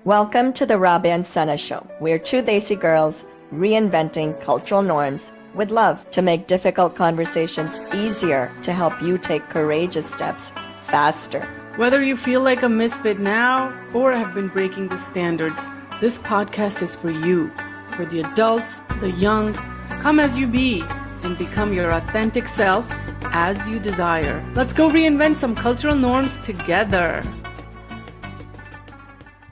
Welcome to the Rabia and Sana show. We're two Desi girls reinventing cultural norms with love to make difficult conversations easier to help you take courageous steps faster. Whether you feel like a misfit now or have been breaking the standards, this podcast is for you, for the adults, the young. Come as you be and become your authentic self as you desire. Let's go reinvent some cultural norms together.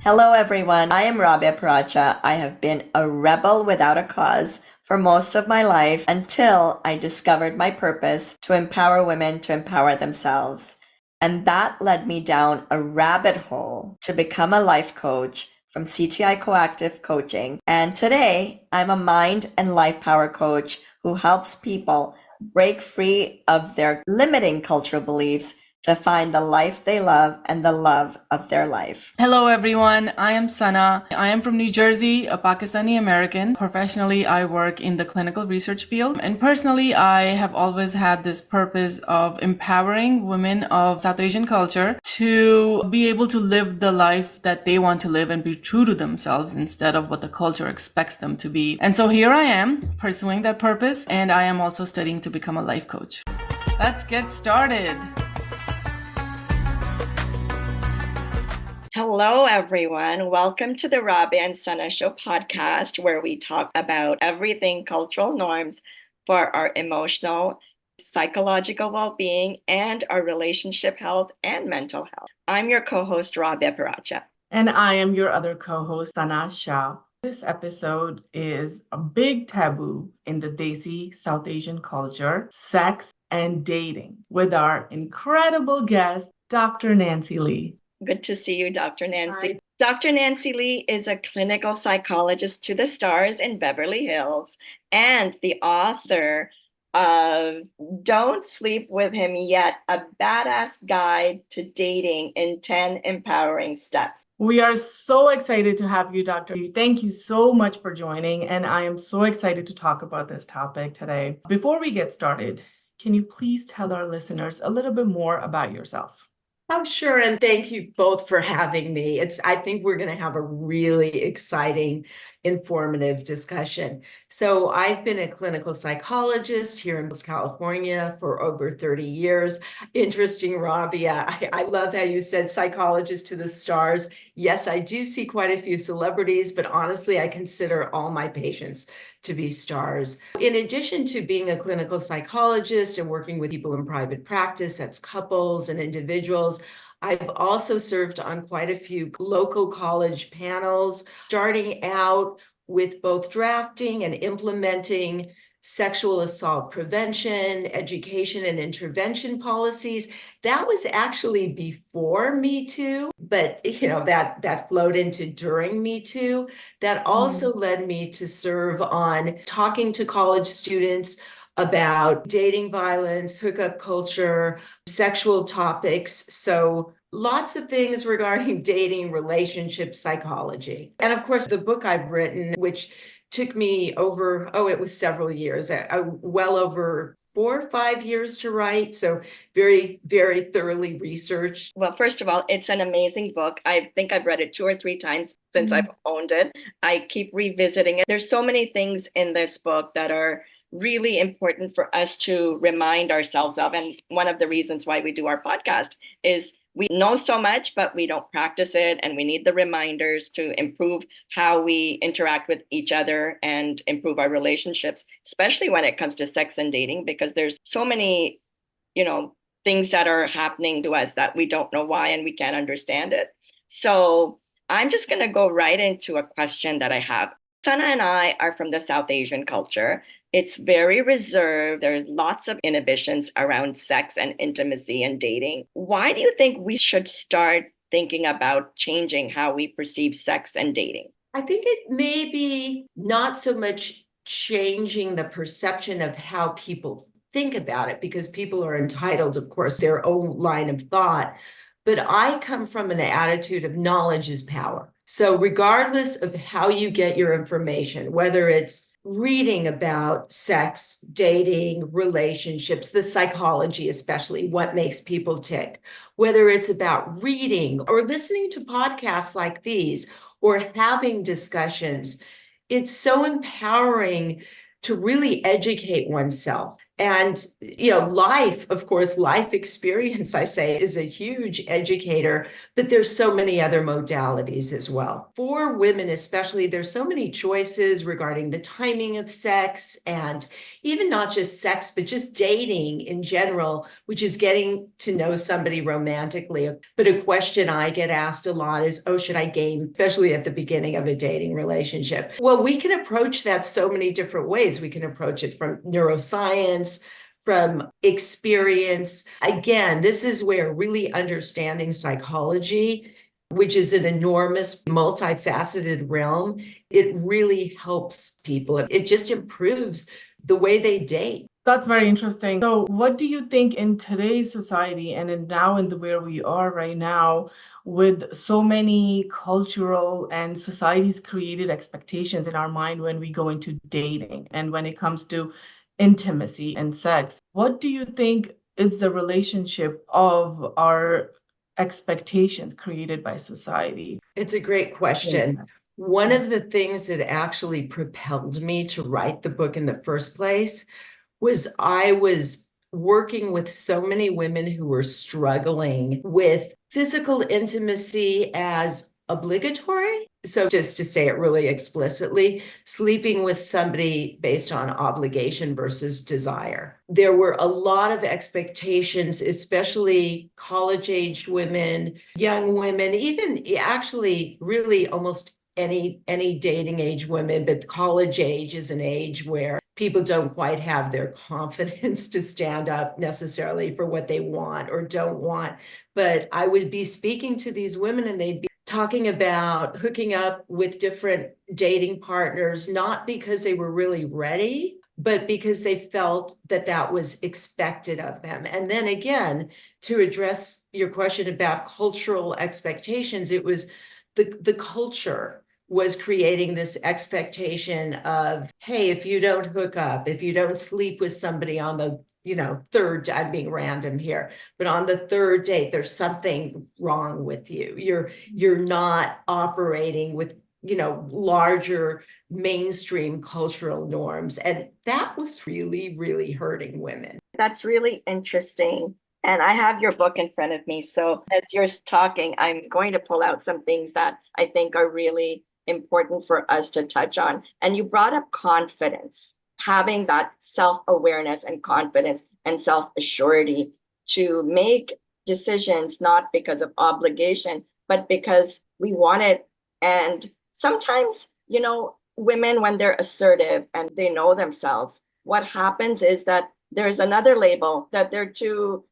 Hello everyone, I am Rabia Paracha. I have been a rebel without a cause for most of my life until I discovered my purpose to empower women to empower themselves. And that led me down a rabbit hole to become a life coach from CTI Coactive Coaching. And today I'm a mind and life power coach who helps people break free of their limiting cultural beliefs to find the life they love and the love of their life. Hello everyone, I am Sana. I am from New Jersey, a Pakistani American. Professionally, I work in the clinical research field. And personally, I have always had this purpose of empowering women of South Asian culture to be able to live the life that they want to live and be true to themselves instead of what the culture expects them to be. And so here I am pursuing that purpose, and I am also studying to become a life coach. Let's get started. Hello, everyone. Welcome to the Rabia and Sana Show podcast, where we talk about everything cultural norms for our emotional, psychological well-being, and our relationship health and mental health. I'm your co-host, Rabia Paracha. And I am your other co-host, Sana Shah. This episode is a big taboo in the Desi South Asian culture, sex and dating, with our incredible guest, Dr. Nancy Lee. Good to see you, Dr. Nancy. Hi. Dr. Nancy Lee is a clinical psychologist to the stars in Beverly Hills and the author of Don't Sleep With Him Yet, a badass guide to dating in 10 empowering steps. We are so excited to have you, Dr. Lee. Thank you so much for joining, and I am so excited to talk about this topic today. Before we get started, can you please tell our listeners a little bit more about yourself? Oh, sure. And thank you both for having me. I think we're going to have a really exciting, informative discussion. So I've been a clinical psychologist here in California for over 30 years. Interesting, Rabia. I love how you said psychologist to the stars. Yes, I do see quite a few celebrities, but honestly, I consider all my patients to be stars. In addition to being a clinical psychologist and working with people in private practice, that's couples and individuals, I've also served on quite a few local college panels, starting out with both drafting and implementing sexual assault prevention, education, and intervention policies. That was actually before Me Too, but that flowed into during Me Too. That also led me to serve on talking to college students about dating violence, hookup culture, sexual topics. So lots of things regarding dating, relationship psychology. And of course, the book I've written, which took me over, it was several years, well over 4 or 5 years to write. So very, very thoroughly researched. Well, first of all, it's an amazing book. I think I've read it 2 or 3 times since I've owned it. I keep revisiting it. There's so many things in this book that are really important for us to remind ourselves of. And one of the reasons why we do our podcast is we know so much, but we don't practice it. And we need the reminders to improve how we interact with each other and improve our relationships, especially when it comes to sex and dating, because there's so many, things that are happening to us that we don't know why and we can't understand it. So I'm just going to go right into a question that I have. Sana and I are from the South Asian culture. It's very reserved. There's lots of inhibitions around sex and intimacy and dating. Why do you think we should start thinking about changing how we perceive sex and dating? I think it may be not so much changing the perception of how people think about it, because people are entitled, of course, their own line of thought. But I come from an attitude of knowledge is power. So regardless of how you get your information, whether it's reading about sex, dating, relationships, the psychology, especially what makes people tick, whether it's about reading or listening to podcasts like these, or having discussions. It's so empowering to really educate oneself. And, life, of course, life experience, I say, is a huge educator, but there's so many other modalities as well. For women, especially, there's so many choices regarding the timing of sex, and even not just sex, but just dating in general, which is getting to know somebody romantically. But a question I get asked a lot is, oh, should I game, especially at the beginning of a dating relationship? Well, we can approach that so many different ways. We can approach it from neuroscience, from experience. Again, this is where really understanding psychology, which is an enormous, multifaceted realm, it really helps people. It just improves the way they date. That's very interesting. So, what do you think in today's society and now in the where we are right now, with so many cultural and society's created expectations in our mind when we go into dating and when it comes to intimacy and sex? What do you think is the relationship of our expectations created by society It's a great in question. sex? One of the things that actually propelled me to write the book in the first place was I was working with so many women who were struggling with physical intimacy as obligatory. So, just to say it really explicitly, sleeping with somebody based on obligation versus desire. There were a lot of expectations, especially college-aged women, young women, even actually really almost any dating age women, but college age is an age where people don't quite have their confidence to stand up necessarily for what they want or don't want. But I would be speaking to these women and they'd be talking about hooking up with different dating partners, not because they were really ready, but because they felt that that was expected of them. And then again, to address your question about cultural expectations, it was the culture was creating this expectation of, hey, if you don't hook up, if you don't sleep with somebody on the, third, I'm being random here, but on the third date, there's something wrong with you. You're not operating with, larger mainstream cultural norms. And that was really, really hurting women. That's really interesting. And I have your book in front of me. So as you're talking, I'm going to pull out some things that I think are really important for us to touch on. And you brought up confidence, having that self-awareness and confidence and self-assurity to make decisions, not because of obligation, but because we want it. And sometimes, women, when they're assertive and they know themselves, what happens is that there's another label that they're too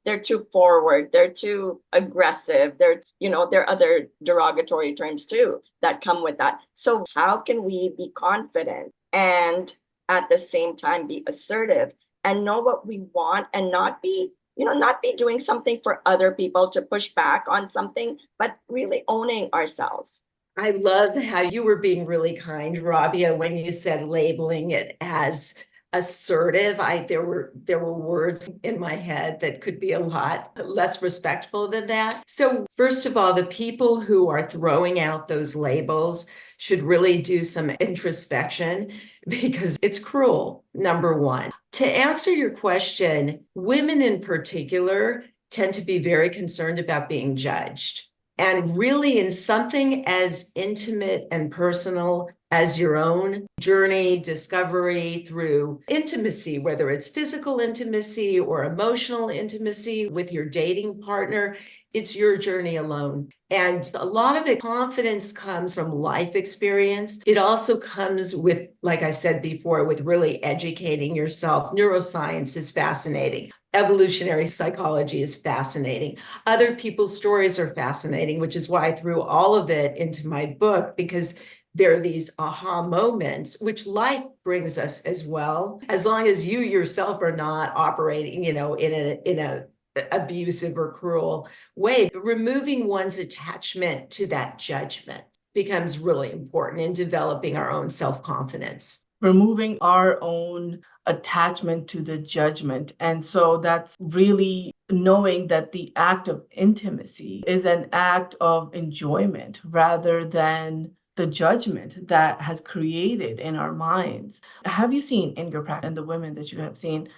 forward, they're too aggressive, there are other derogatory terms too that come with that. So how can we be confident and at the same time be assertive and know what we want and not be doing something for other people to push back on something, but really owning ourselves? I love how you were being really kind, Rabia, when you said labeling it as assertive. There were words in my head that could be a lot less respectful than that. So first of all, the people who are throwing out those labels should really do some introspection because it's cruel, number one. To answer your question, women in particular tend to be very concerned about being judged. And really, in something as intimate and personal as your own journey, discovery through intimacy, whether it's physical intimacy or emotional intimacy with your dating partner, it's your journey alone. And a lot of it, confidence comes from life experience. It also comes with, like I said before, with really educating yourself. Neuroscience is fascinating. Evolutionary psychology is fascinating. Other people's stories are fascinating, which is why I threw all of it into my book, because there are these aha moments, which life brings us as well, as long as you yourself are not operating, in a abusive or cruel way. But removing one's attachment to that judgment becomes really important in developing our own self-confidence. Removing our own attachment to the judgment. And so that's really knowing that the act of intimacy is an act of enjoyment rather than the judgment that has created in our minds. Have you seen in your practice and the women that you have seen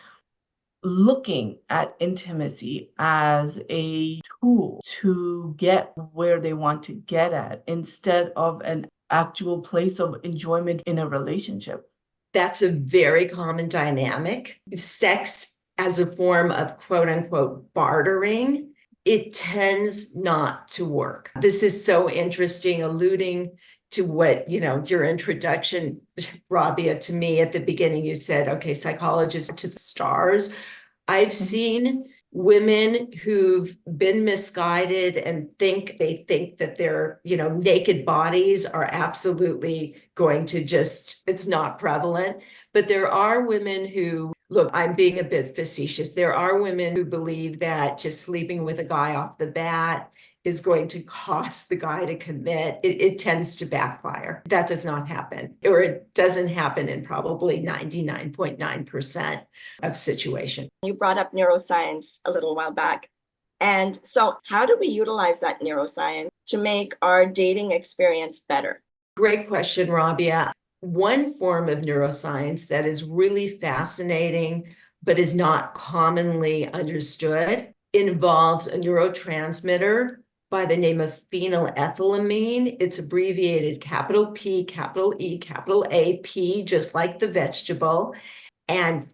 looking at intimacy as a tool to get where they want to get at instead of an actual place of enjoyment in a relationship? That's a very common dynamic. Sex as a form of quote unquote bartering, it tends not to work. This is so interesting, alluding to what, your introduction, Rabia, to me at the beginning. You said, okay, psychologist to the stars. I've seen women who've been misguided and they think that their, naked bodies are absolutely going to it's not prevalent. But there are women who, look, I'm being a bit facetious. There are women who believe that just sleeping with a guy off the bat is going to cause the guy to commit. It tends to backfire. That does not happen, or it doesn't happen in probably 99.9% of situations. You brought up neuroscience a little while back. And so, how do we utilize that neuroscience to make our dating experience better? Great question, Rabia. One form of neuroscience that is really fascinating, but is not commonly understood, involves a neurotransmitter by the name of phenylethylamine. It's abbreviated capital P, capital E, capital A, P, just like the vegetable. And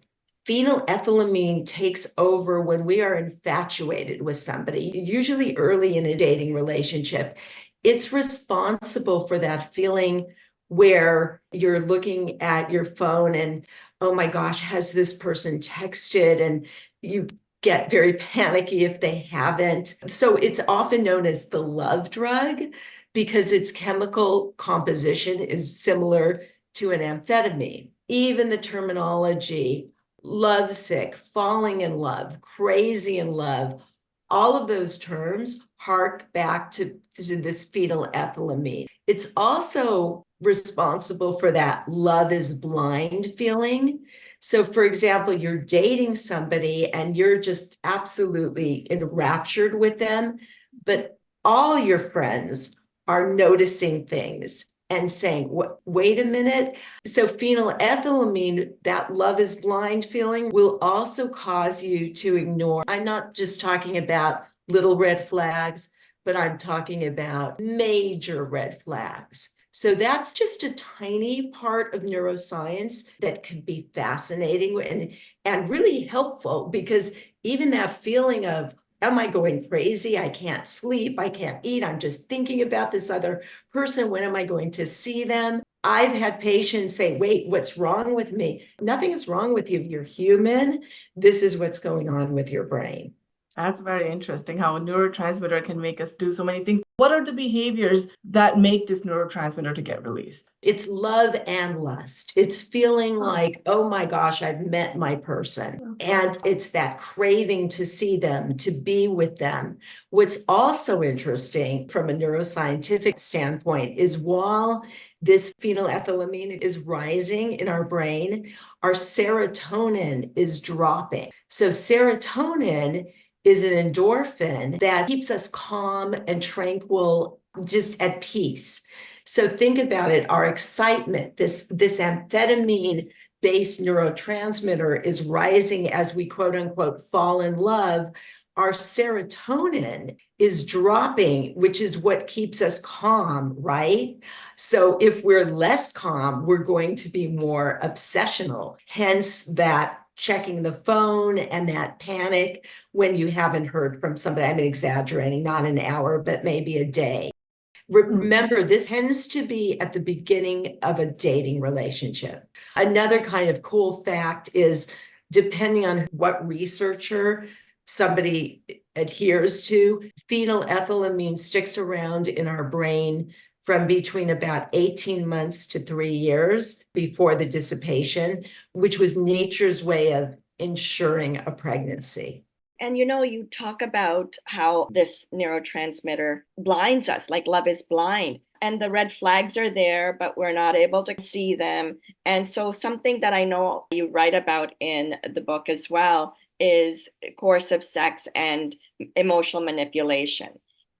phenylethylamine takes over when we are infatuated with somebody, usually early in a dating relationship. It's responsible for that feeling where you're looking at your phone and, oh my gosh, has this person texted? And you get very panicky if they haven't. So it's often known as the love drug because its chemical composition is similar to an amphetamine. Even the terminology, lovesick, falling in love, crazy in love, all of those terms hark back to this phenylethylamine. It's also responsible for that love is blind feeling. So, for example, you're dating somebody and you're just absolutely enraptured with them, but all your friends are noticing things and saying, wait a minute. So phenylethylamine, that love is blind feeling, will also cause you to ignore. I'm not just talking about little red flags, but I'm talking about major red flags. So that's just a tiny part of neuroscience that could be fascinating and really helpful, because even that feeling of, am I going crazy? I can't sleep. I can't eat. I'm just thinking about this other person. When am I going to see them? I've had patients say, wait, what's wrong with me? Nothing is wrong with you. You're human. This is what's going on with your brain. That's very interesting how a neurotransmitter can make us do so many things. What are the behaviors that make this neurotransmitter to get released? It's love and lust. It's feeling like, oh my gosh, I've met my person. And it's that craving to see them, to be with them. What's also interesting from a neuroscientific standpoint is while this phenylethylamine is rising in our brain, our serotonin is dropping. So serotonin is an endorphin that keeps us calm and tranquil, just at peace. So think about it, our excitement, this amphetamine based neurotransmitter is rising as we quote unquote fall in love. Our serotonin is dropping, which is what keeps us calm, right? So if we're less calm, we're going to be more obsessional, hence that checking the phone and that panic when you haven't heard from somebody. I'm exaggerating, not an hour, but maybe a day. Remember, this tends to be at the beginning of a dating relationship. Another kind of cool fact is, depending on what researcher somebody adheres to, phenylethylamine sticks around in our brain from between about 18 months to 3 years before the dissipation, which was nature's way of ensuring a pregnancy. And you talk about how this neurotransmitter blinds us, like love is blind. And the red flags are there, but we're not able to see them. And so, something that I know you write about in the book as well is coercive sex and emotional manipulation.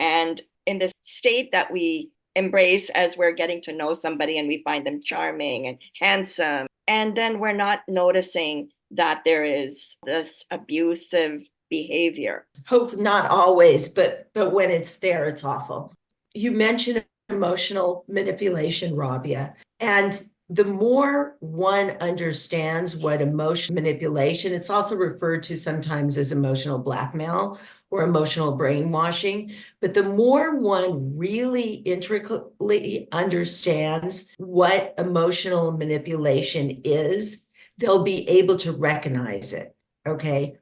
And in this state that we embrace as we're getting to know somebody and we find them charming and handsome. And then we're not noticing that there is this abusive behavior. Hope not always, but when it's there, it's awful. You mentioned emotional manipulation, Rabia, and the more one understands what emotional manipulation, it's also referred to sometimes as emotional blackmail or emotional brainwashing, but the more one really intricately understands what emotional manipulation is, they'll be able to recognize it. Okay.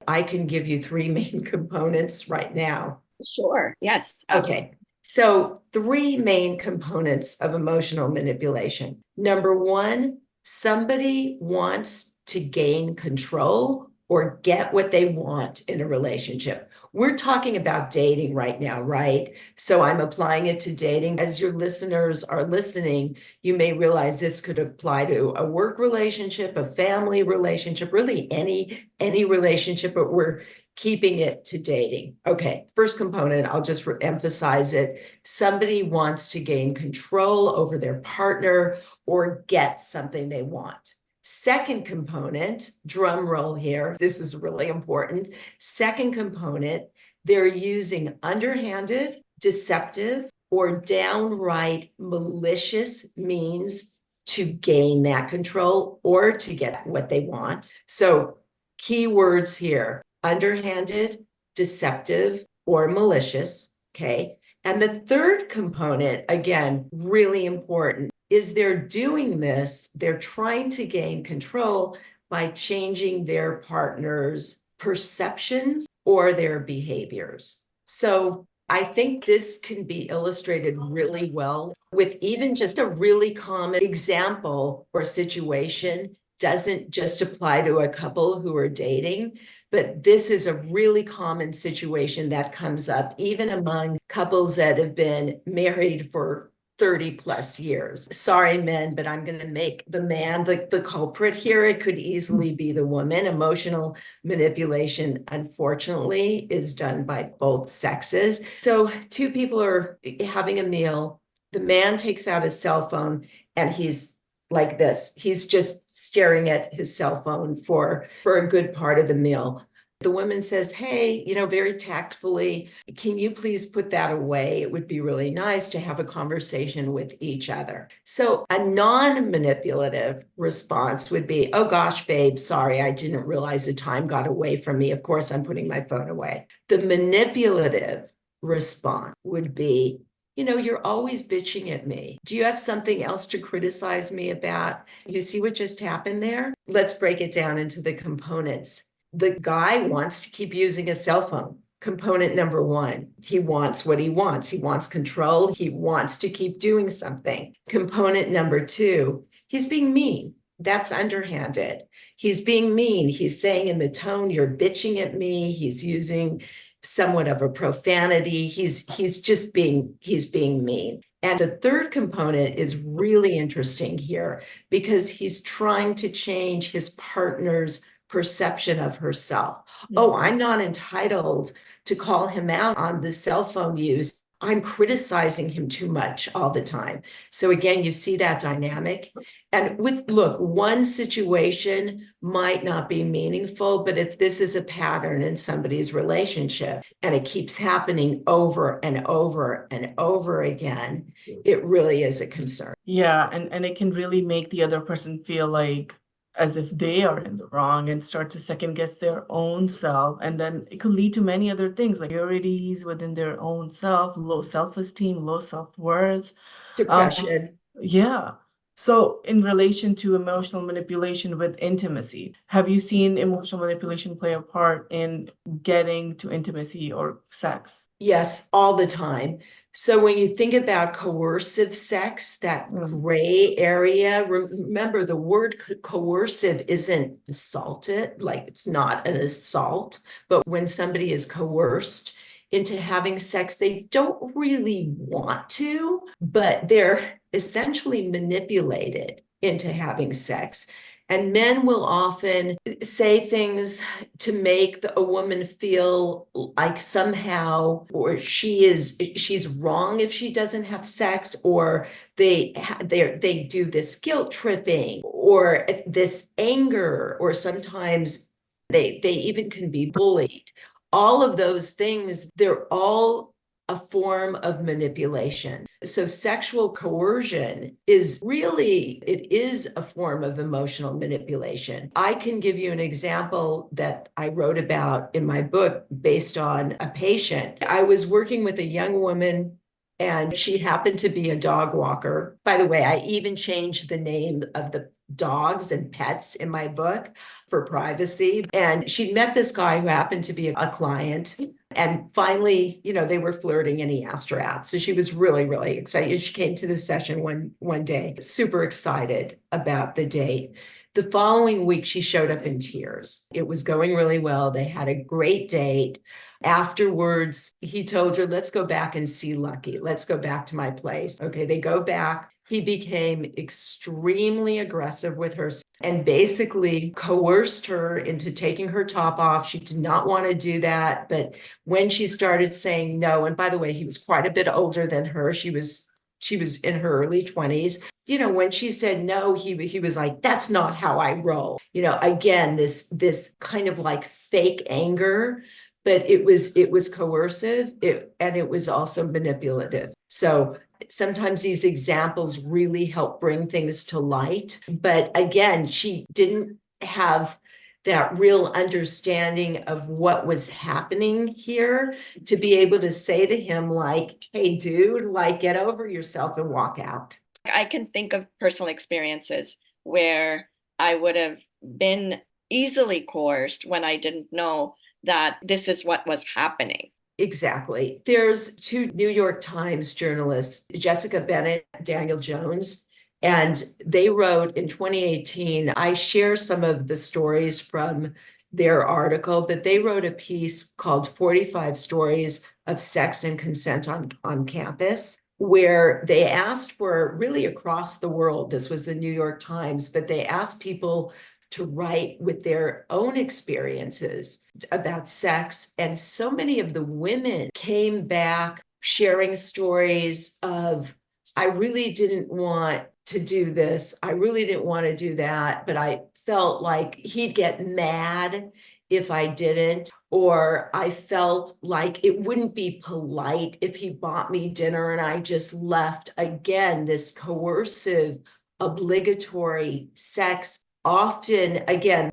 I can give you three main components right now. Sure. Yes. Absolutely. Okay. So, three main components of emotional manipulation. Number one, somebody wants to gain control or get what they want in a relationship. We're talking about dating right now, right? So I'm applying it to dating. As your listeners are listening, you may realize this could apply to a work relationship, a family relationship, really any relationship, but we're keeping it to dating. Okay, first component, I'll just emphasize it. Somebody wants to gain control over their partner or get something they want. Second component, drum roll here, this is really important. Second component, they're using underhanded, deceptive, or downright malicious means to gain that control or to get what they want. So, key words here: underhanded, deceptive, or malicious. Okay. And the third component, again, really important, is they're doing this, they're trying to gain control by changing their partner's perceptions or their behaviors. So I think this can be illustrated really well with even just a really common example or situation. Doesn't just apply to a couple who are dating, but this is a really common situation that comes up even among couples that have been married for 30 plus years. Sorry, men, but I'm going to make the man the culprit here. It could easily be the woman. Emotional manipulation, unfortunately, is done by both sexes. So two people are having a meal. The man takes out his cell phone and he's like this. He's just staring at his cell phone for a good part of the meal. The woman says, hey, very tactfully, can you please put that away? It would be really nice to have a conversation with each other. So a non-manipulative response would be, oh gosh, babe, sorry, I didn't realize the time got away from me. Of course, I'm putting my phone away. The manipulative response would be, you're always bitching at me. Do you have something else to criticize me about? You see what just happened there? Let's break it down into the components. The guy wants to keep using a cell phone. Component number one, he wants what he wants. He wants control. He wants to keep doing something. Component number two, he's being mean. That's underhanded. He's being mean. He's saying in the tone, you're bitching at me. He's using somewhat of a profanity. He's being mean. And the third component is really interesting here because he's trying to change his partner's perception of herself. Oh, I'm not entitled to call him out on the cell phone use. I'm criticizing him too much all the time. So again, you see that dynamic. And one situation might not be meaningful, but if this is a pattern in somebody's relationship and it keeps happening over and over and over again, it really is a concern. Yeah, and it can really make the other person feel like as if they are in the wrong and start to second guess their own self. And then it could lead to many other things like insecurities within their own self, low self-esteem, low self-worth. Depression. Yeah. So in relation to emotional manipulation with intimacy, have you seen emotional manipulation play a part in getting to intimacy or sex? Yes, all the time. So when you think about coercive sex, that gray area, remember the word coercive isn't assaulted, like it's not an assault, but when somebody is coerced into having sex, they don't really want to, but they're essentially manipulated into having sex. And men will often say things to make a woman feel like somehow, or she's wrong if she doesn't have sex, or they do this guilt tripping or this anger, or sometimes they even can be bullied. All of those things, they're all a form of manipulation. So sexual coercion is really, it is a form of emotional manipulation. I can give you an example that I wrote about in my book based on a patient. I was working with a young woman, and she happened to be a dog walker. By the way, I even changed the name of the dogs and pets in my book for privacy. And she met this guy who happened to be a client. And finally, they were flirting and he asked her out. So she was really, really excited. She came to the session one day, super excited about the date. The following week, she showed up in tears. It was going really well. They had a great date. Afterwards, he told her, let's go back and see Lucky. Let's go back to my place. Okay, they go back. He became extremely aggressive with her and basically coerced her into taking her top off. She did not want to do that. But when she started saying no, and by the way, he was quite a bit older than her. She was in her early 20s. When she said no, he was like, that's not how I roll. Again, this kind of like fake anger, but it was coercive, and it was also manipulative. So sometimes these examples really help bring things to light. But again, she didn't have that real understanding of what was happening here to be able to say to him, like, hey, dude, like, get over yourself and walk out. I can think of personal experiences where I would have been easily coerced when I didn't know that this is what was happening. Exactly. There's two New York Times journalists, Jessica Bennett, Daniel Jones, and they wrote in 2018. I share some of the stories from their article, but they wrote a piece called 45 Stories of Sex and Consent on Campus, where they asked for, really across the world, this was the New York Times, but they asked people to write with their own experiences about sex. And so many of the women came back sharing stories of, I really didn't want to do this. I really didn't want to do that, but I felt like he'd get mad if I didn't, or I felt like it wouldn't be polite if he bought me dinner and I just left. Again, this coercive, obligatory sex. Often, again,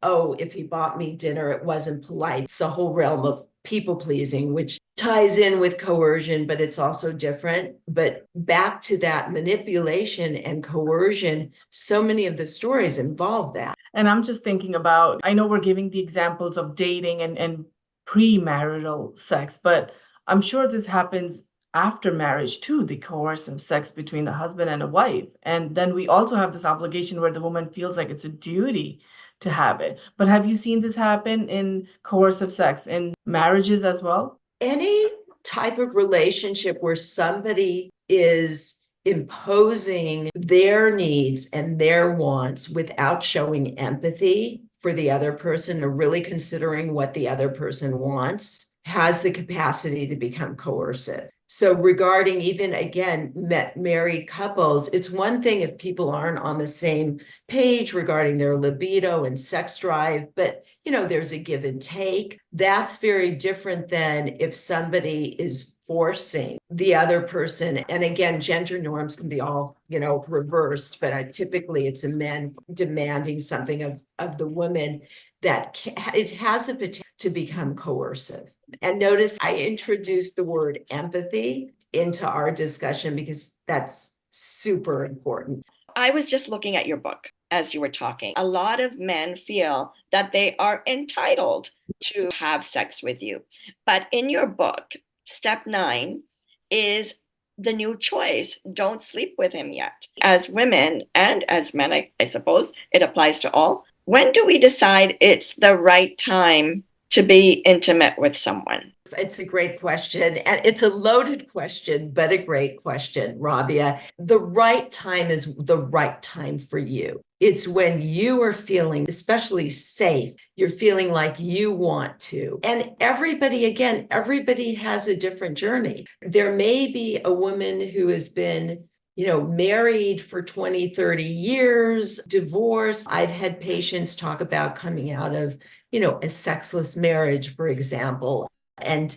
if he bought me dinner, it wasn't polite. It's a whole realm of people pleasing, which ties in with coercion, but it's also different. But back to that manipulation and coercion, so many of the stories involve that. And I'm just thinking about, I know we're giving the examples of dating and premarital sex, but I'm sure this happens after marriage too, the coercive sex between the husband and a wife. And then we also have this obligation where the woman feels like it's a duty to have it. But have you seen this happen in coercive sex in marriages as well? Any type of relationship where somebody is imposing their needs and their wants without showing empathy for the other person or really considering what the other person wants has the capacity to become coercive. So regarding even, again, married couples, it's one thing if people aren't on the same page regarding their libido and sex drive, but there's a give and take. That's very different than if somebody is forcing the other person. And again, gender norms can be all, reversed, but typically it's a man demanding something of the woman that it has a potential to become coercive. And notice I introduced the word empathy into our discussion because that's super important. I was just looking at your book as you were talking. A lot of men feel that they are entitled to have sex with you. But in your book, step 9 is the new choice. Don't sleep with him yet. As women and as men, I suppose it applies to all. When do we decide it's the right time to be intimate with someone? It's a great question, and it's a loaded question, but a great question, Rabia. The right time is the right time for you. It's when you are feeling especially safe, you're feeling like you want to. And everybody has a different journey. There may be a woman who has been married for 20, 30 years, divorced. I've had patients talk about coming out of, a sexless marriage, for example. And,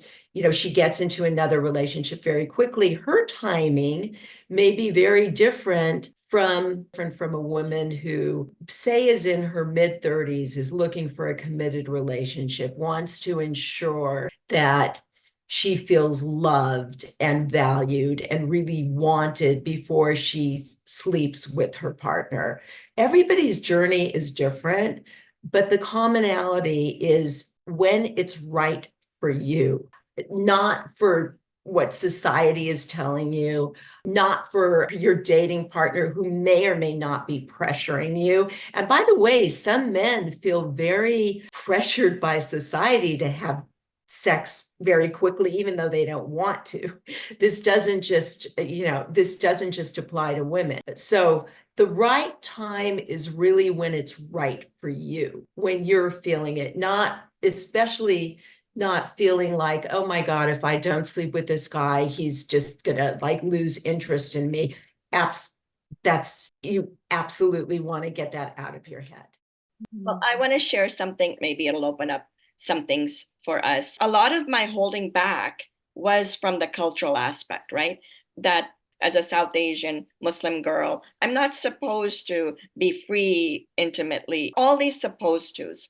she gets into another relationship very quickly. Her timing may be very different from a woman who, say, is in her mid-30s, is looking for a committed relationship, wants to ensure that she feels loved and valued and really wanted before she sleeps with her partner. Everybody's journey is different, but the commonality is when it's right for you, not for what society is telling you, not for your dating partner who may or may not be pressuring you. And by the way, some men feel very pressured by society to have sex very quickly, even though they don't want to. This doesn't just apply to women. So the right time is really when it's right for you, when you're feeling it, especially not feeling like, oh my God, if I don't sleep with this guy, he's just gonna lose interest in me. You absolutely want to get that out of your head. Well, I want to share something. Maybe it'll open up some things for us. A lot of my holding back was from the cultural aspect, right? That as a South Asian Muslim girl, I'm not supposed to be free intimately, all these supposed tos.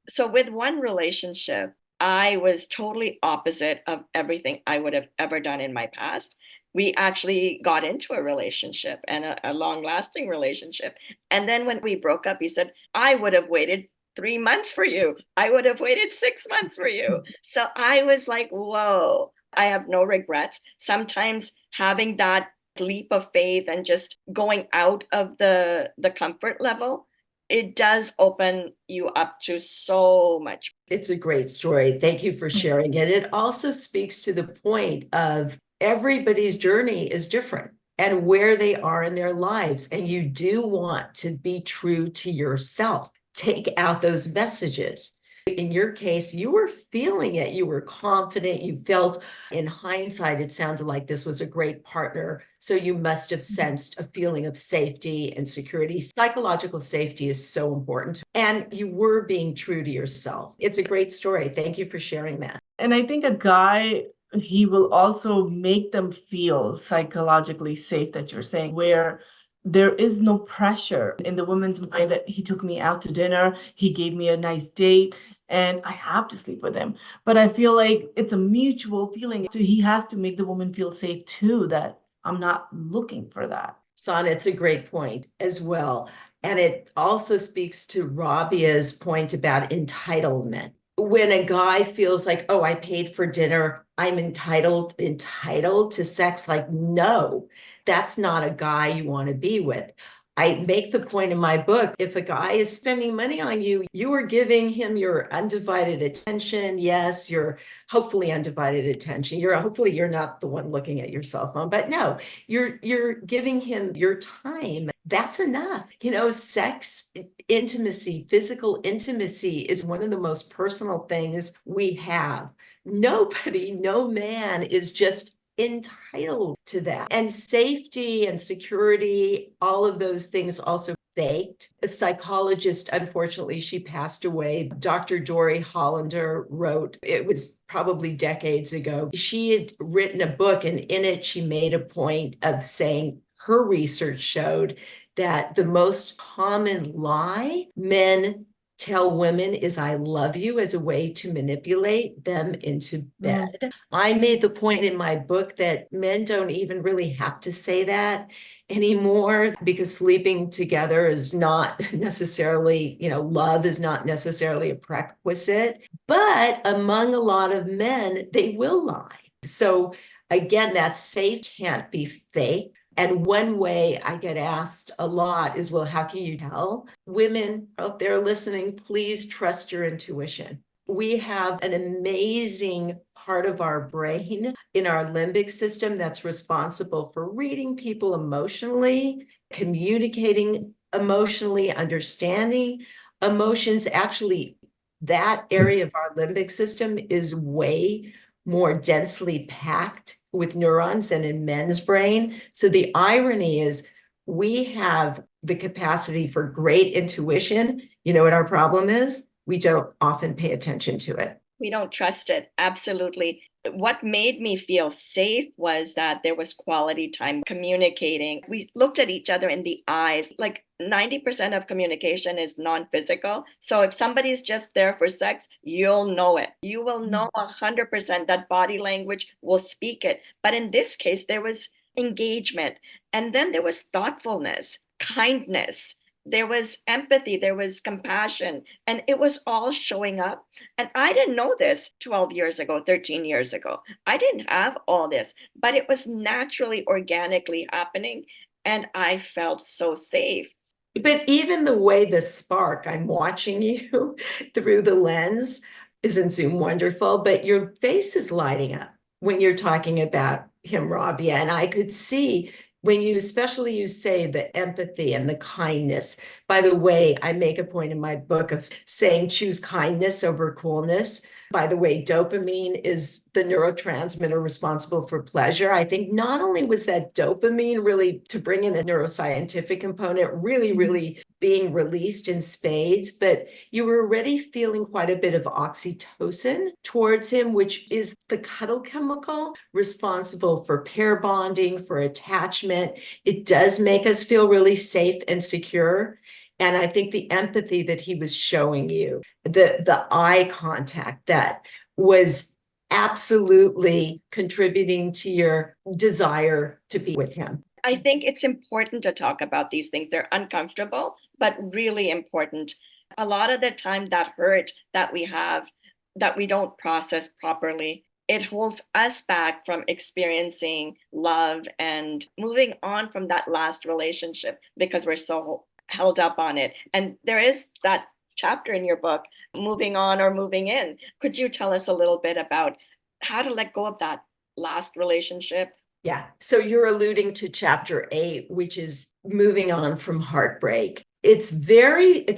So with one relationship, I was totally opposite of everything I would have ever done in my past. We actually got into a relationship and a long lasting relationship. And then when we broke up, he said, I would have waited 3 months for you. I would have waited 6 months for you. So I was like, whoa, I have no regrets. Sometimes having that leap of faith and just going out of the comfort level, it does open you up to so much. It's a great story. Thank you for sharing it. It also speaks to the point of everybody's journey is different and where they are in their lives. And you do want to be true to yourself. Take out those messages. In your case, you were feeling it. You were confident. You felt, in hindsight, it sounded like this was a great partner. So you must have sensed a feeling of safety and security. Psychological safety is so important. And you were being true to yourself. It's a great story. Thank you for sharing that. And I think a guy, he will also make them feel psychologically safe, that you're saying, where there is no pressure in the woman's mind that he took me out to dinner, he gave me a nice date, and I have to sleep with him. But I feel like it's a mutual feeling. So he has to make the woman feel safe too, that I'm not looking for that. Sana, it's a great point as well. And it also speaks to Rabia's point about entitlement. When a guy feels like, oh, I paid for dinner, I'm entitled to sex, like, no, that's not a guy you want to be with. I make the point in my book, if a guy is spending money on you, you are giving him your undivided attention. Yes, your hopefully undivided attention. Hopefully you're not the one looking at your cell phone, but no, you're giving him your time. That's enough. Sex, intimacy, physical intimacy is one of the most personal things we have. Nobody, no man is just entitled to that. And safety and security, all of those things also baked. A psychologist, unfortunately, she passed away. Dr. Dory Hollander wrote, it was probably decades ago. She had written a book, and in it, she made a point of saying her research showed that the most common lie men tell women is I love you, as a way to manipulate them into bed. I made the point in my book that men don't even really have to say that anymore, because sleeping together is not necessarily, love is not necessarily a prerequisite, but among a lot of men, they will lie. So again, that safe can't be fake. And one way I get asked a lot is, well, how can you tell? Women out there listening, please trust your intuition. We have an amazing part of our brain in our limbic system that's responsible for reading people emotionally, communicating emotionally understanding emotions. Actually, that area of our limbic system is way more densely packed with neurons than in men's brain. So the irony is we have the capacity for great intuition. You know what our problem is? We don't often pay attention to it. We don't trust it. Absolutely. What made me feel safe was that there was quality time communicating. We looked at each other in the eyes. Like 90% of communication is non-physical. So if somebody's just there for sex, you'll know it. You will know 100% that body language will speak it. But in this case, there was engagement. And then there was thoughtfulness, kindness. There was empathy, there was compassion, and it was all showing up. And I didn't know this 12 years ago, 13 years ago. I didn't have all this, but it was naturally, organically happening. And I felt so safe. But even the way the spark, I'm watching you through the lens, isn't Zoom wonderful? But your face is lighting up when you're talking about him, Rabia. And I could see when you, especially you say the empathy and the kindness. By the way, I make a point in my book of saying choose kindness over coolness. By the way, dopamine is the neurotransmitter responsible for pleasure. I think not only was that dopamine really, to bring in a neuroscientific component, really being released in spades, but you were already feeling quite a bit of oxytocin towards him, which is the cuddle chemical responsible for pair bonding, for attachment. It does make us feel really safe and secure. And I think the empathy that he was showing you, the eye contact that was absolutely contributing to your desire to be with him. I think it's important to talk about these things. They're uncomfortable, but really important. A lot of the time, that hurt that we have, that we don't process properly, it holds us back from experiencing love and moving on from that last relationship because we're so held up on it. And there is that chapter in your book, Moving On or Moving In. Could you tell us a little bit about how to let go of that last relationship? Yeah. So you're alluding to chapter 8, which is moving on from heartbreak. It's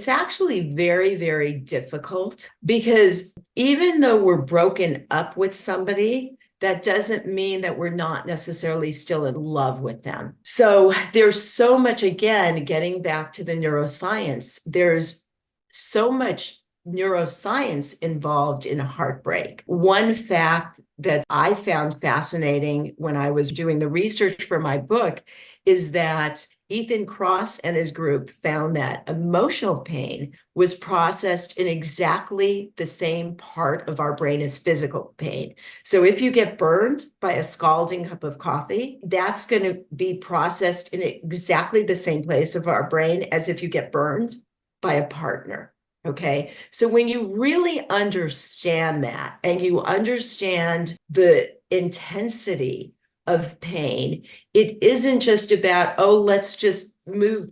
actually very difficult because even though we're broken up with somebody, that doesn't mean that we're not necessarily still in love with them. So there's so much, again, getting back to the neuroscience, there's so much neuroscience involved in heartbreak. One fact that I found fascinating when I was doing the research for my book is that Ethan Kross and his group found that emotional pain was processed in exactly the same part of our brain as physical pain. So if you get burned by a scalding cup of coffee, that's going to be processed in exactly the same place of our brain as if you get burned by a partner. Okay. So when you really understand that and you understand the intensity of pain, it isn't just about, oh, let's just move,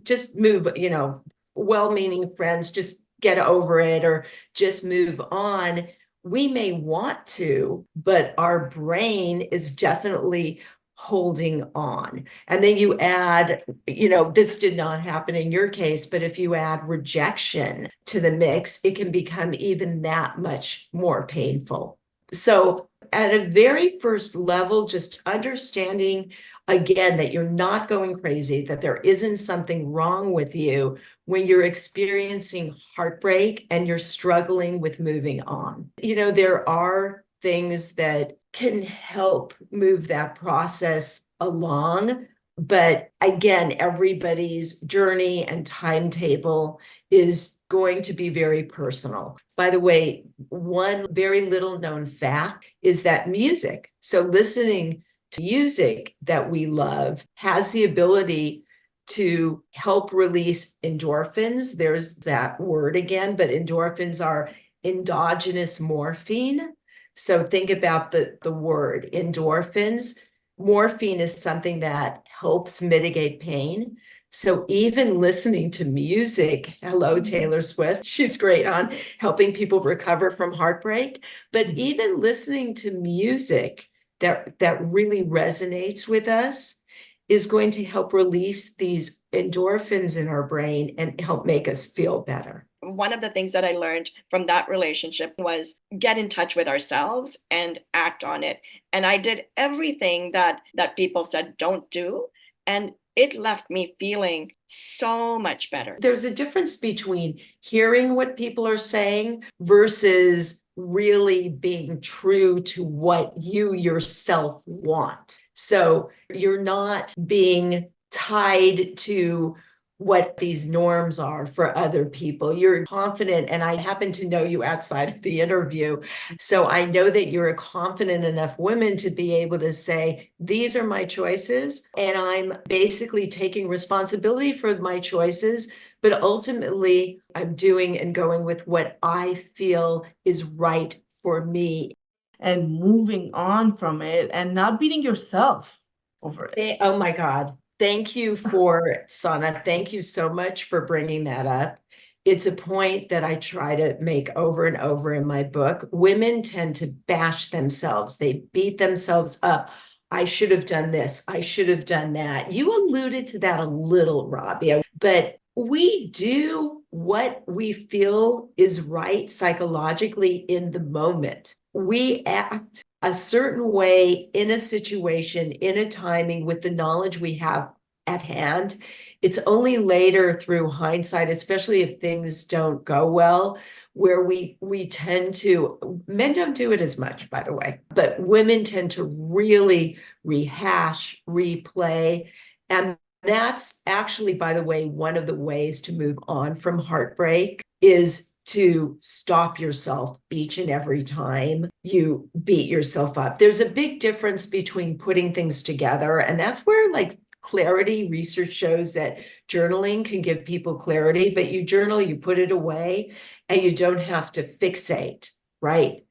well-meaning friends, just get over it or just move on. We may want to, but our brain is definitely holding on. And then you add, this did not happen in your case, but if you add rejection to the mix, it can become even that much more painful. So at a very first level, just understanding again that you're not going crazy, that there isn't something wrong with you when you're experiencing heartbreak and you're struggling with moving on. There are things that can help move that process along. But again, everybody's journey and timetable is going to be very personal. By the way, one very little known fact is that music, so listening to music that we love, has the ability to help release endorphins. There's that word again, but endorphins are endogenous morphine. So think about the word endorphins. Morphine is something that helps mitigate pain. So even listening to music, hello, Taylor Swift, she's great on helping people recover from heartbreak, but even listening to music that really resonates with us is going to help release these endorphins in our brain and help make us feel better. One of the things that I learned from that relationship was get in touch with ourselves and act on it. And I did everything that people said don't do, and it left me feeling so much better. There's a difference between hearing what people are saying versus really being true to what you yourself want. So you're not being tied to what these norms are for other people. You're confident, and I happen to know you outside of the interview. So I know that you're a confident enough woman to be able to say, these are my choices, and I'm basically taking responsibility for my choices, but ultimately I'm doing and going with what I feel is right for me. And moving on from it and not beating yourself over it. Oh my God. Thank you for Sana. Thank you so much for bringing that up. It's a point that I try to make over and over in my book. Women tend to bash themselves. They beat themselves up. I should have done this. I should have done that. You alluded to that a little, Rabia, but we do what we feel is right psychologically in the moment. We act a certain way in a situation, in a timing, with the knowledge we have at hand. It's only later through hindsight, especially if things don't go well, where we tend to, men don't do it as much, by the way, but women tend to really rehash, replay. And that's actually, by the way, one of the ways to move on from heartbreak is to stop yourself each and every time you beat yourself up. There's a big difference between putting things together, and that's where like clarity research shows that journaling can give people clarity, but you journal, you put it away, and you don't have to fixate, right?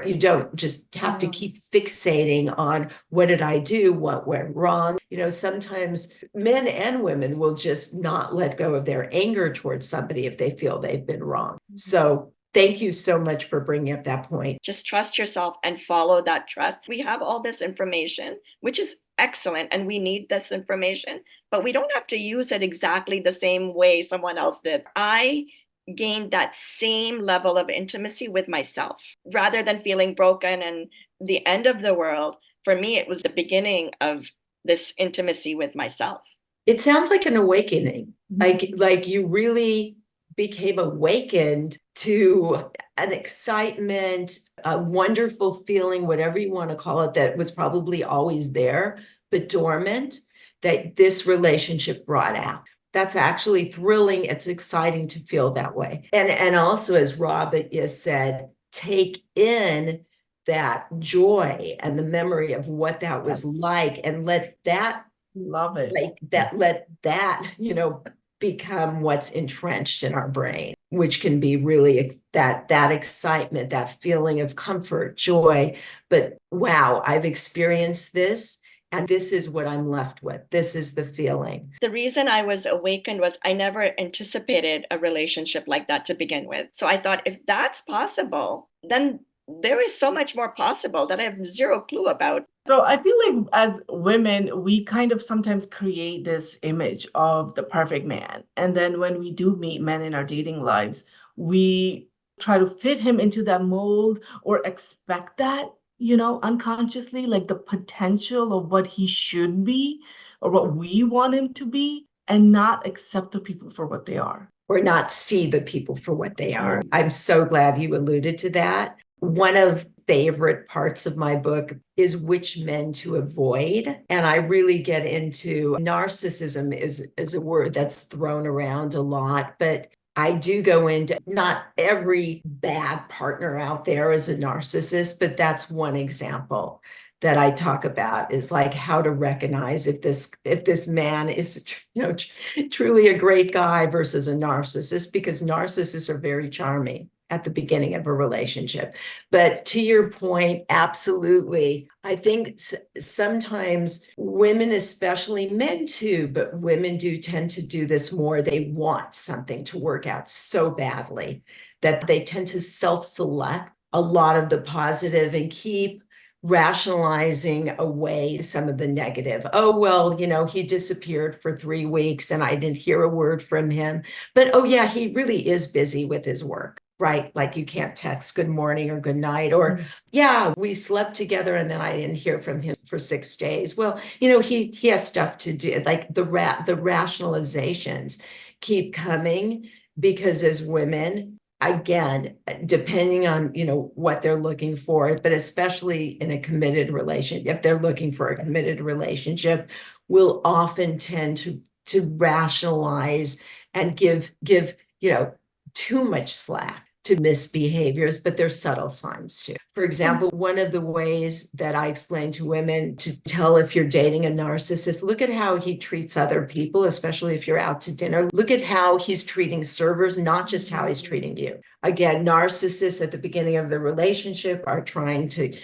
You don't just have to keep fixating on what did I do, what went wrong. Sometimes men and women will just not let go of their anger towards somebody if they feel they've been wrong. So thank you so much for bringing up that point. Just trust yourself and follow that trust. We have all this information, which is excellent, and we need this information, but we don't have to use it exactly the same way someone else did. I gained that same level of intimacy with myself rather than feeling broken and the end of the world. For me, it was the beginning of this intimacy with myself. It sounds like an awakening, like you really became awakened to an excitement, a wonderful feeling, whatever you want to call it, that was probably always there, but dormant, that this relationship brought out. That's actually thrilling. It's exciting to feel that way. And also, as Rabia said, take in that joy and the memory of what that was like, and let that Love it. let that, become what's entrenched in our brain, which can be really that excitement, that feeling of comfort, joy. But wow, I've experienced this, and this is what I'm left with. This is the feeling. The reason I was awakened was I never anticipated a relationship like that to begin with. So I thought, if that's possible, then there is so much more possible that I have zero clue about. So I feel like as women, we kind of sometimes create this image of the perfect man. And then when we do meet men in our dating lives, we try to fit him into that mold or expect that, unconsciously, like the potential of what he should be or what we want him to be, and not accept the people for what they are. Or not see the people for what they are. I'm so glad you alluded to that. One of favorite parts of my book is which men to avoid. And I really get into narcissism is a word that's thrown around a lot, but I do go into not every bad partner out there is a narcissist, but that's one example that I talk about, is like how to recognize if this man is truly a great guy versus a narcissist, because narcissists are very charming at the beginning of a relationship. But to your point, absolutely. I think sometimes women, especially men too, but women do tend to do this more. They want something to work out so badly that they tend to self-select a lot of the positive and keep rationalizing away some of the negative. Oh, well, he disappeared for 3 weeks and I didn't hear a word from him. But oh, yeah, he really is busy with his work, right? Like you can't text good morning or good night, or yeah, we slept together and then I didn't hear from him for 6 days. Well, he has stuff to do. Like the rationalizations keep coming because as women, again, depending on what they're looking for, but especially in a committed relationship, if they're looking for a committed relationship, will often tend to rationalize and give too much slack to misbehaviors, but there's subtle signs too. For example, one of the ways that I explain to women to tell if you're dating a narcissist, look at how he treats other people, especially if you're out to dinner. Look at how he's treating servers, not just how he's treating you. Again, narcissists at the beginning of the relationship are trying to,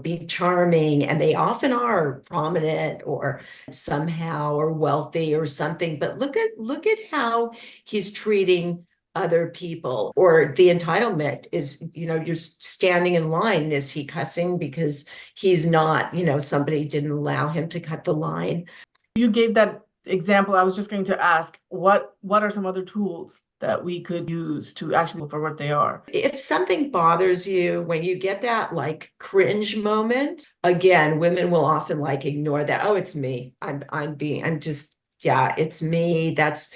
be charming, and they often are prominent or somehow or wealthy or something. But look at how he's treating other people. Or the entitlement is, you're standing in line. Is he cussing because he's not, somebody didn't allow him to cut the line? You gave that example. I was just going to ask, what are some other tools that we could use to actually look for what they are? If something bothers you, when you get that like cringe moment, again, women will often like ignore that. Oh, it's me. I'm just, yeah, it's me. That's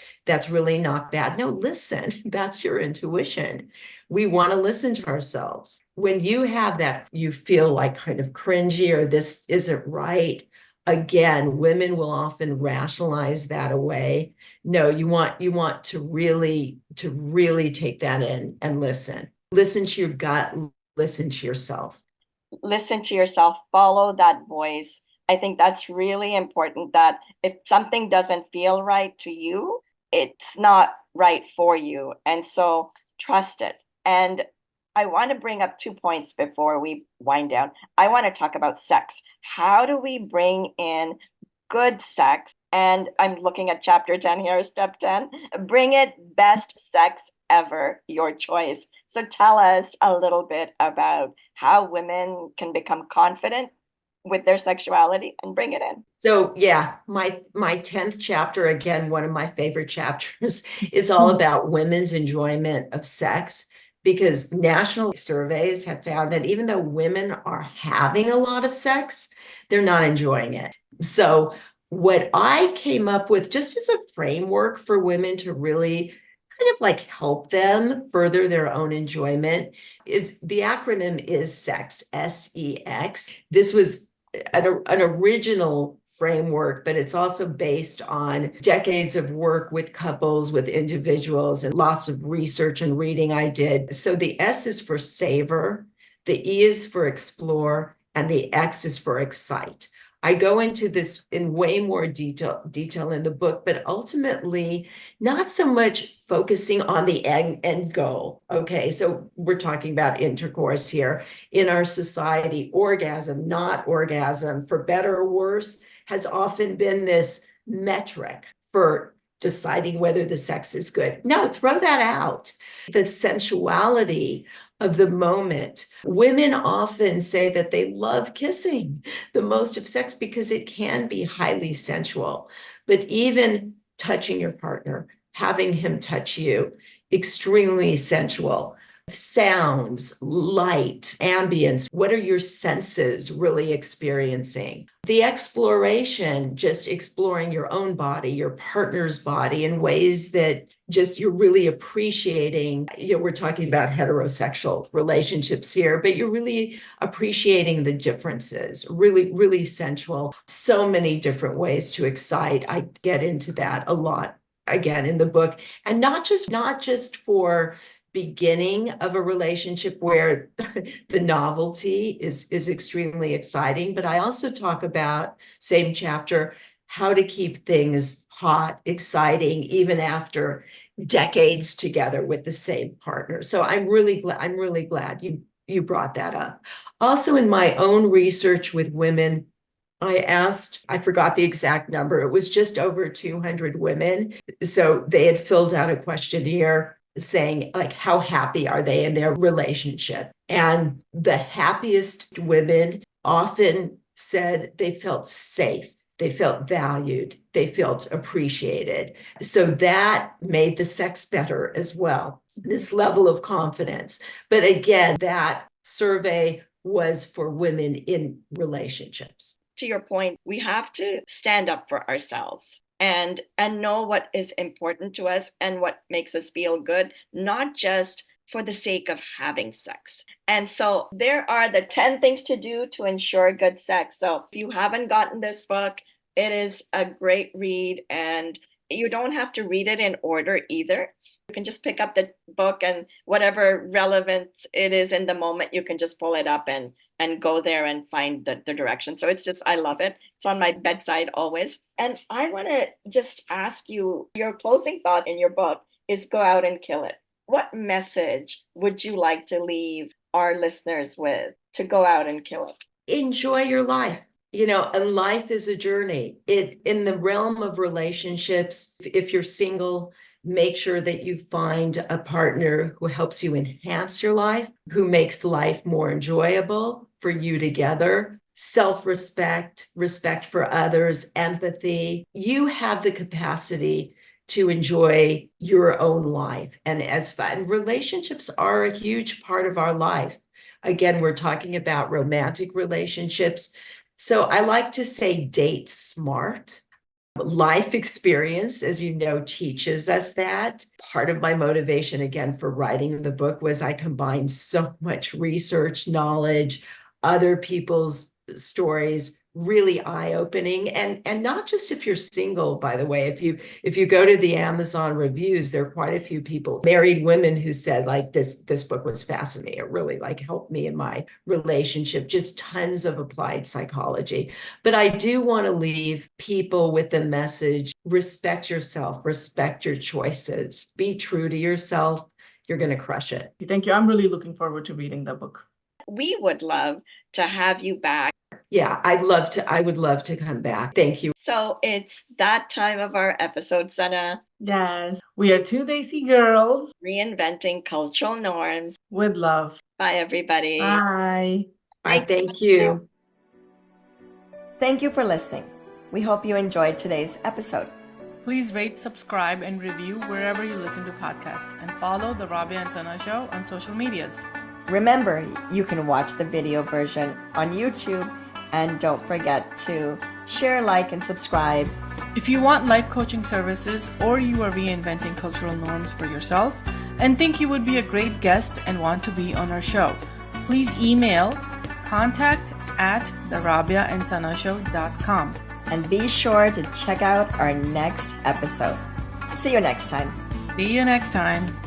really not bad. No, listen, that's your intuition. We want to listen to ourselves. When you have that, you feel like kind of cringy or this isn't right. Again, women will often rationalize that away. No, you want to really take that in and listen. Listen to your gut, listen to yourself. Listen to yourself, follow that voice. I think that's really important, that if something doesn't feel right to you, it's not right for you. And so trust it. And I want to bring up 2 points before we wind down. I want to talk about sex. How do we bring in good sex? And I'm looking at chapter 10 here, step 10. Bring it, best sex ever, your choice. So tell us a little bit about how women can become confident with their sexuality and bring it in. So yeah, my 10th chapter, again, one of my favorite chapters, is all about women's enjoyment of sex, because national surveys have found that even though women are having a lot of sex, they're not enjoying it. So what I came up with just as a framework for women to really kind of like help them further their own enjoyment is, the acronym is SEX, SEX. This was an original framework, but it's also based on decades of work with couples, with individuals, and lots of research and reading I did. So the S is for savor, the E is for explore, and the X is for excite. I go into this in way more detail in the book, but ultimately not so much focusing on the end goal. Okay, so we're talking about intercourse here. In our society, orgasm, not orgasm, for better or worse, has often been this metric for deciding whether the sex is good. No, throw that out. The sensuality of the moment. Women often say that they love kissing the most of sex because it can be highly sensual. But even touching your partner, having him touch you, extremely sensual. Sounds, light, ambience. What are your senses really experiencing? The exploration, just exploring your own body, your partner's body in ways that just you're really appreciating. We're talking about heterosexual relationships here, but you're really appreciating the differences. Really, really sensual. So many different ways to excite. I get into that a lot again in the book, and not just for beginning of a relationship where the novelty is extremely exciting, but I also talk about, same chapter, how to keep things hot, exciting, even after decades together with the same partner. So I'm really glad you brought that up. Also, in my own research with women, I forgot the exact number. It was just over 200 women. So they had filled out a questionnaire saying, like, how happy are they in their relationship? And the happiest women often said they felt safe, they felt valued, they felt appreciated. So that made the sex better as well, this level of confidence. But again, that survey was for women in relationships. To your point, we have to stand up for ourselves and know what is important to us and what makes us feel good, not just for the sake of having sex. And so there are the 10 things to do to ensure good sex. So if you haven't gotten this book, it is a great read, and you don't have to read it in order either. You can just pick up the book, and whatever relevance it is in the moment, you can just pull it up and go there and find the direction. So it's just, I love it. It's on my bedside always. And I want to just ask you, your closing thoughts in your book is go out and kill it. What message would you like to leave our listeners with to go out and kill it? Enjoy your life. And life is a journey. In the realm of relationships, if you're single, make sure that you find a partner who helps you enhance your life, who makes life more enjoyable for you together. Self-respect, respect for others, empathy. You have the capacity to enjoy your own life. And as fun, relationships are a huge part of our life. Again, we're talking about romantic relationships. So I like to say date smart. Life experience, as you know, teaches us that. Part of my motivation, again, for writing the book was I combined so much research, knowledge, other people's stories, really eye-opening. And not just if you're single, by the way. If you go to the Amazon reviews, there are quite a few people, married women, who said, like, this book was fascinating. It really helped me in my relationship. Just tons of applied psychology. But I do want to leave people with the message: respect yourself, respect your choices, be true to yourself. You're going to crush it. Thank you. I'm really looking forward to reading the book. We would love to have you back. Yeah, I would love to come back. Thank you. So it's that time of our episode, Sana. Yes, we are two Daisy girls Reinventing cultural norms. with love. Bye, everybody. Bye. Thank you. Thank you for listening. We hope you enjoyed today's episode. Please rate, subscribe, and review wherever you listen to podcasts, and follow the Rabia and Sana Show on social medias. Remember, you can watch the video version on YouTube, and don't forget to share, like, and subscribe. If you want life coaching services, or you are reinventing cultural norms for yourself and think you would be a great guest and want to be on our show, please email contact@therabiaandsanashow.com. And be sure to check out our next episode. See you next time. See you next time.